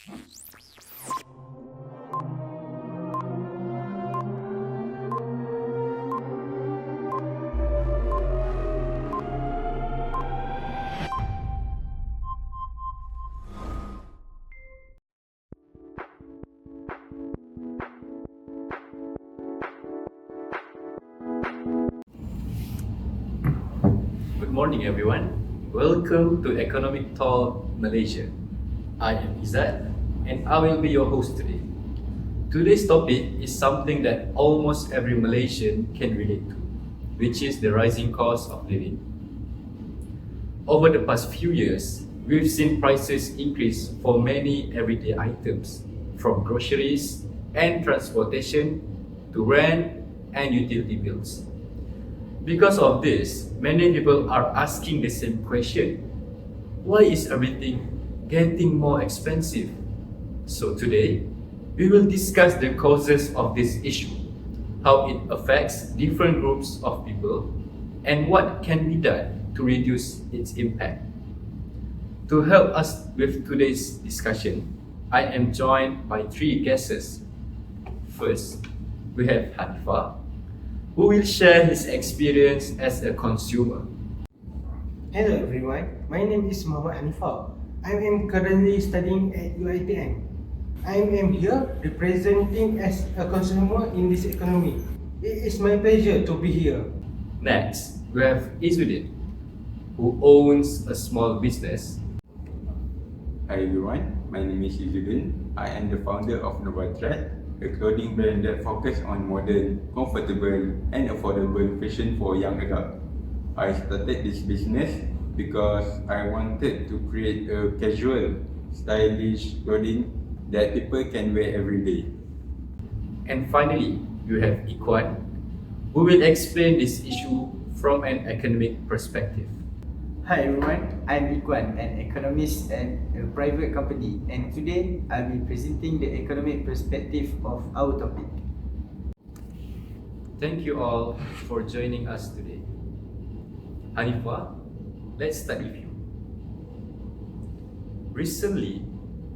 Good morning, everyone. Welcome to Economic Talk Malaysia. I am Izzat, and I will be your host today. Today's topic is something that almost every Malaysian can relate to, which is the rising cost of living. Over the past few years, we've seen prices increase for many everyday items, from groceries and transportation to rent and utility bills. Because of this, many people are asking the same question: why is everything getting more expensive? So today, we will discuss the causes of this issue, how it affects different groups of people, and what can be done to reduce its impact. To help us with today's discussion, I am joined by three guests. First, we have Hanifa, who will share his experience as a consumer. Hello everyone, my name is Muhammad Hanifa. I am currently studying at UiTM. I am here representing as a consumer in this economy. It is my pleasure to be here. Next, we have Izzuddin, who owns a small business. Hi everyone, my name is Izzuddin. I am the founder of Novatrat, a clothing brand that focuses on modern, comfortable and affordable fashion for young adults. I started this business because I wanted to create a casual, stylish clothing that people can wear every day. And finally, you have Ikhwan, who will explain this issue from an academic perspective. Hi everyone, I'm Ikwan, an economist at a private company, and today I'll be presenting the economic perspective of our topic. Thank you all for joining us today. Hanifa, let's start with you. Recently,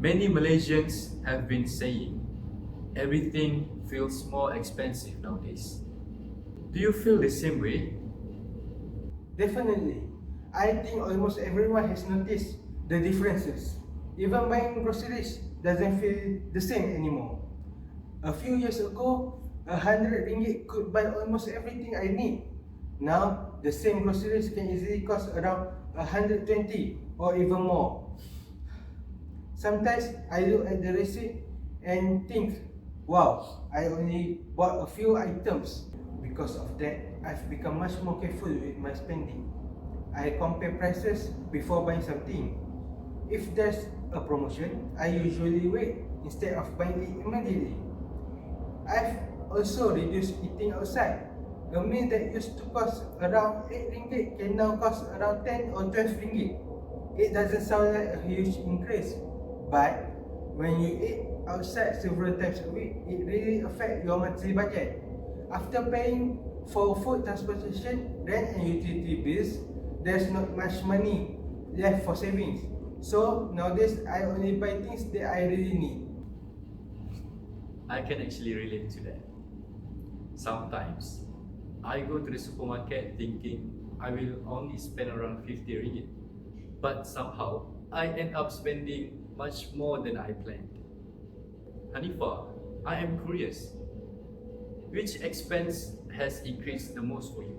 many Malaysians have been saying everything feels more expensive nowadays. Do you feel the same way? Definitely. I think almost everyone has noticed the differences. Even buying groceries doesn't feel the same anymore. A few years ago, RM100 could buy almost everything I need. Now, the same groceries can easily cost around RM120 or even more. Sometimes I look at the receipt and think, wow, I only bought a few items. Because of that, I've become much more careful with my spending. I compare prices before buying something. If there's a promotion, I usually wait instead of buying it immediately. I've also reduced eating outside. A meal that used to cost around RM8 can now cost around RM10 or RM12. It doesn't sound like a huge increase, but when you eat outside several times a week, it really affects your monthly budget. After paying for food, transportation, rent and utility bills, there's not much money left for savings. So nowadays, I only buy things that I really need. I can actually relate to that. Sometimes, I go to the supermarket thinking I will only spend around RM50, but somehow I end up spending much more than I planned. Hanifa, I am curious. Which expense has increased the most for you?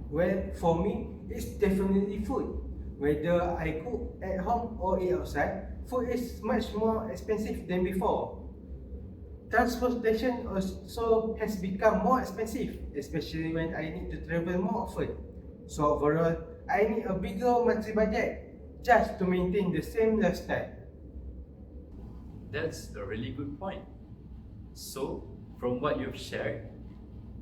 Well, for me, it's definitely food. Whether I cook at home or eat outside, food is much more expensive than before. Transportation also has become more expensive, especially when I need to travel more often. So overall, I need a bigger monthly budget just to maintain the same lifestyle. That's a really good point. So, from what you've shared,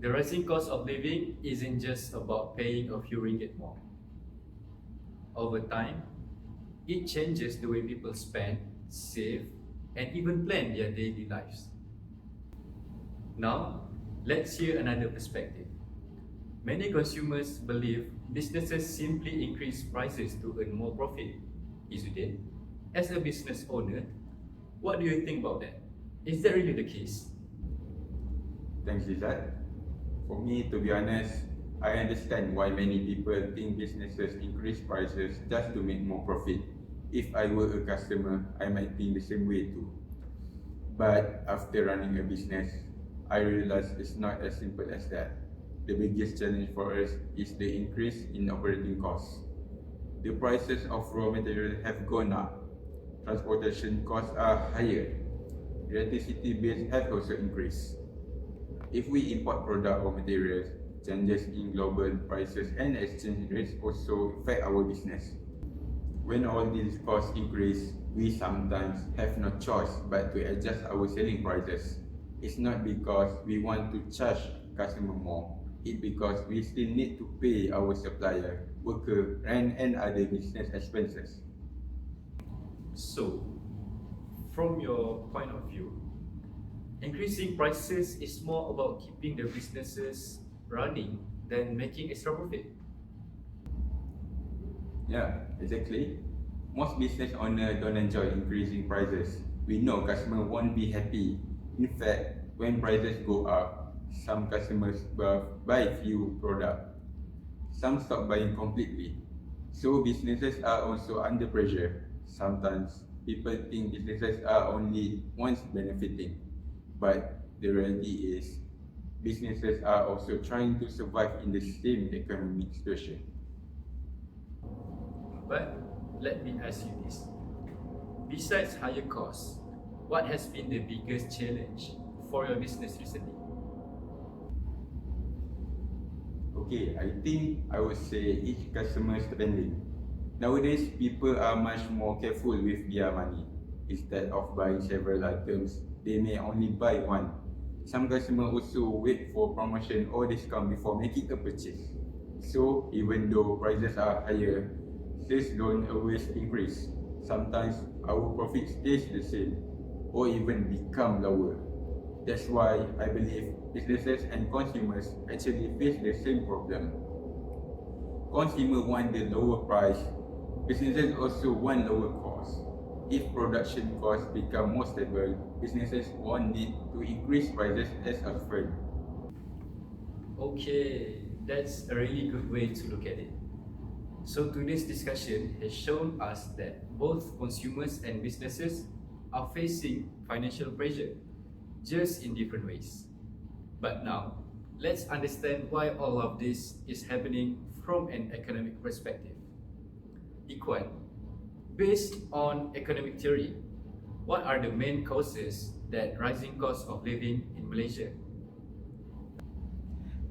the rising cost of living isn't just about paying a few ringgit more. Over time, it changes the way people spend, save, and even plan their daily lives. Now, let's hear another perspective. Many consumers believe businesses simply increase prices to earn more profit. Izzuddin, as a business owner, What do you think about that? Is that really the case? Thanks, Izzat. For me, to be honest, I understand why many people think businesses increase prices just to make more profit. If I were a customer, I might think the same way too. But after running a business, I realized it's not as simple as that. The biggest challenge for us is the increase in operating costs. The prices of raw materials have gone up. Transportation costs are higher. Electricity bills have also increased. If we import product or materials, changes in global prices and exchange rates also affect our business. When all these costs increase, we sometimes have no choice but to adjust our selling prices. It's not because we want to charge customer more, it's because we still need to pay our supplier, worker, rent and other business expenses. So, from your point of view, increasing prices is more about keeping the businesses running than making extra profit. Yeah, exactly. Most business owners don't enjoy increasing prices. We know customers won't be happy. In fact, when prices go up, some customers buy few products. Some stop buying completely. So businesses are also under pressure. Sometimes people think businesses are only ones benefiting. But the reality is businesses are also trying to survive in the same economic situation. But let me ask you this. Besides higher costs, what has been the biggest challenge for your business recently? Okay, I think I would say each customer spending. Nowadays, people are much more careful with their money. Instead of buying several items, they may only buy one. Some customers also wait for promotion or discount before making a purchase. So, even though prices are higher, sales don't always increase. Sometimes our profit stays the same or even become lower. That's why I believe businesses and consumers actually face the same problem. Consumers want the lower price, businesses also want lower costs. If production costs become more stable, businesses won't need to increase prices as often. Okay, that's a really good way to look at it. So today's discussion has shown us that both consumers and businesses are facing financial pressure, just in different ways. But now, let's understand why all of this is happening from an economic perspective. Ikhwan, based on economic theory, what are the main causes that rising cost of living in Malaysia?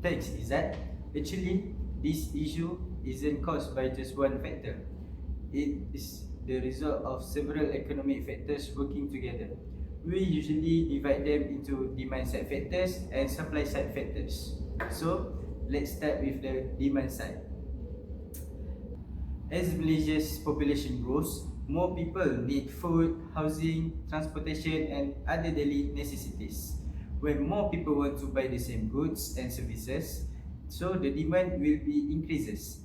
Thanks, Izzat. Actually, this issue isn't caused by just one factor. It is the result of several economic factors working together. We usually divide them into demand side factors and supply side factors. So, let's start with the demand side. As Malaysia's population grows, more people need food, housing, transportation and other daily necessities. When more people want to buy the same goods and services, so the demand will be increases.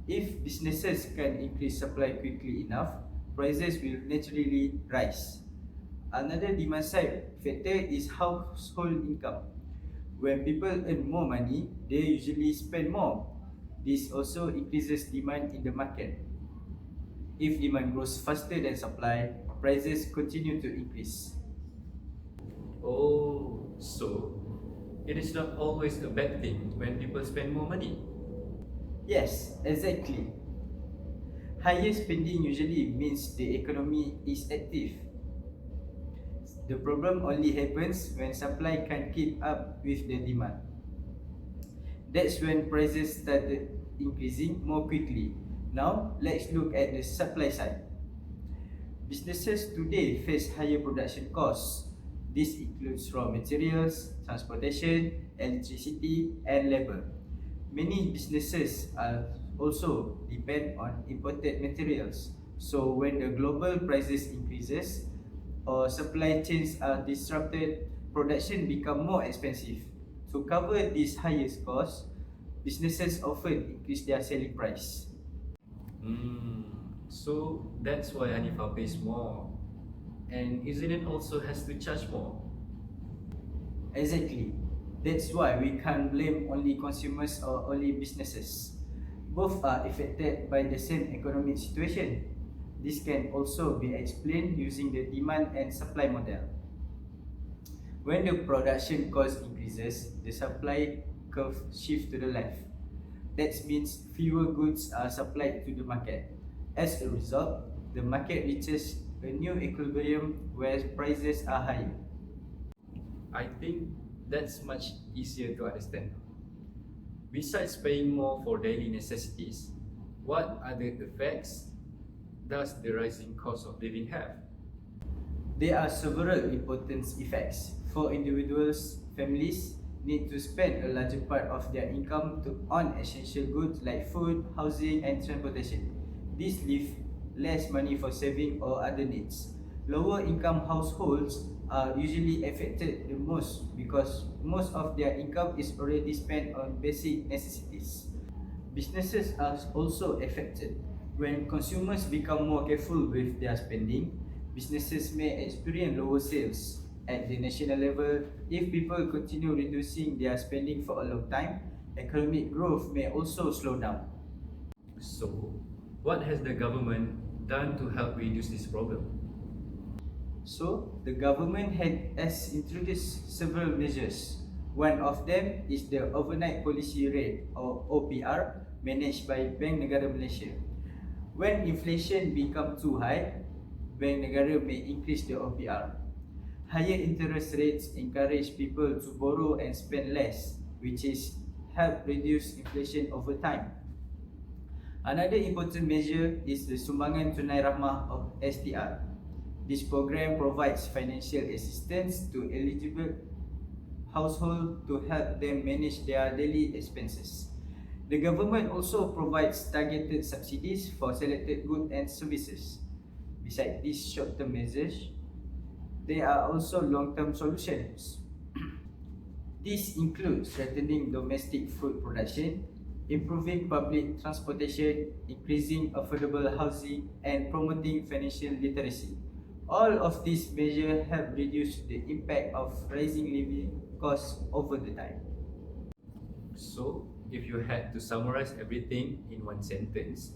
If businesses can increase supply quickly enough, prices will naturally rise. Another demand side factor is household income. When people earn more money, they usually spend more. This also increases demand in the market. If demand grows faster than supply, prices continue to increase. Oh, so it is not always a bad thing when people spend more money. Yes, exactly. Higher spending usually means the economy is active. The problem only happens when supply can't keep up with the demand. That's when prices started increasing more quickly. Now, let's look at the supply side. Businesses today face higher production costs. This includes raw materials, transportation, electricity, and labor. Many businesses are also depend on imported materials. So when the global prices increases or supply chains are disrupted, production become more expensive. To cover these highest costs, businesses often increase their selling price. So that's why Hanifa pays more. and New Zealand also has to charge more. Exactly. That's why we can't blame only consumers or only businesses. Both are affected by the same economic situation. This can also be explained using the demand and supply model. When the production cost increases, the supply curve shifts to the left. That means fewer goods are supplied to the market. As a result, the market reaches a new equilibrium where prices are higher. I think that's much easier to understand. Besides paying more for daily necessities, what other effects does the rising cost of living have? There are several important effects. For individuals, families need to spend a larger part of their income on essential goods like food, housing, and transportation. This leaves less money for saving or other needs. Lower income households are usually affected the most because most of their income is already spent on basic necessities. Businesses are also affected. When consumers become more careful with their spending, businesses may experience lower sales. At the national level, if people continue reducing their spending for a long time, economic growth may also slow down. So, what has the government done to help reduce this problem? So, the government has introduced several measures. One of them is the Overnight Policy Rate or OPR managed by Bank Negara Malaysia. When inflation becomes too high, Bank Negara may increase the OPR. Higher interest rates encourage people to borrow and spend less, which is help reduce inflation over time. Another important measure is the Sumbangan Tunai Rahmah of STR. This program provides financial assistance to eligible households to help them manage their daily expenses. The government also provides targeted subsidies for selected goods and services. Besides these short-term measures, there are also long-term solutions. This includes strengthening domestic food production, improving public transportation, increasing affordable housing, and promoting financial literacy. All of these measures help reduce the impact of rising living costs over the time. So, if you had to summarize everything in one sentence,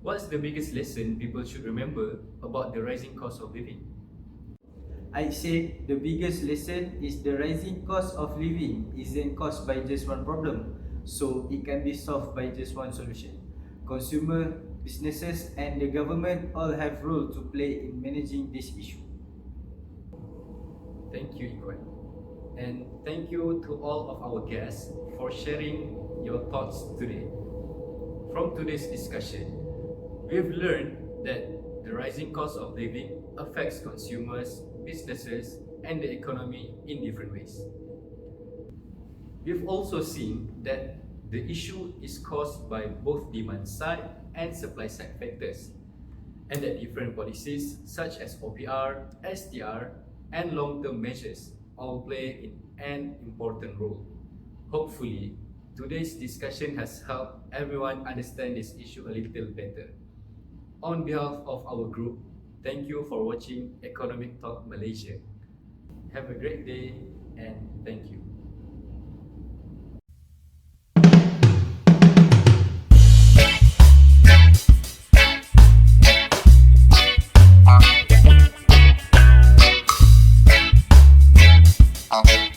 what's the biggest lesson people should remember about the rising cost of living? I'd say the biggest lesson is the rising cost of living isn't caused by just one problem, so it can be solved by just one solution. Consumer, businesses, and the government all have role to play in managing this issue. Thank you, Ikwan. And thank you to all of our guests for sharing your thoughts today. From today's discussion, we've learned that the rising cost of living affects consumers, businesses, and the economy in different ways. We've also seen that the issue is caused by both demand side and supply side factors, and that different policies such as OPR, STR, and long-term measures all play an important role. Hopefully, today's discussion has helped everyone understand this issue a little better. On behalf of our group, thank you for watching Economic Talk Malaysia. Have a great day and thank you. Okay.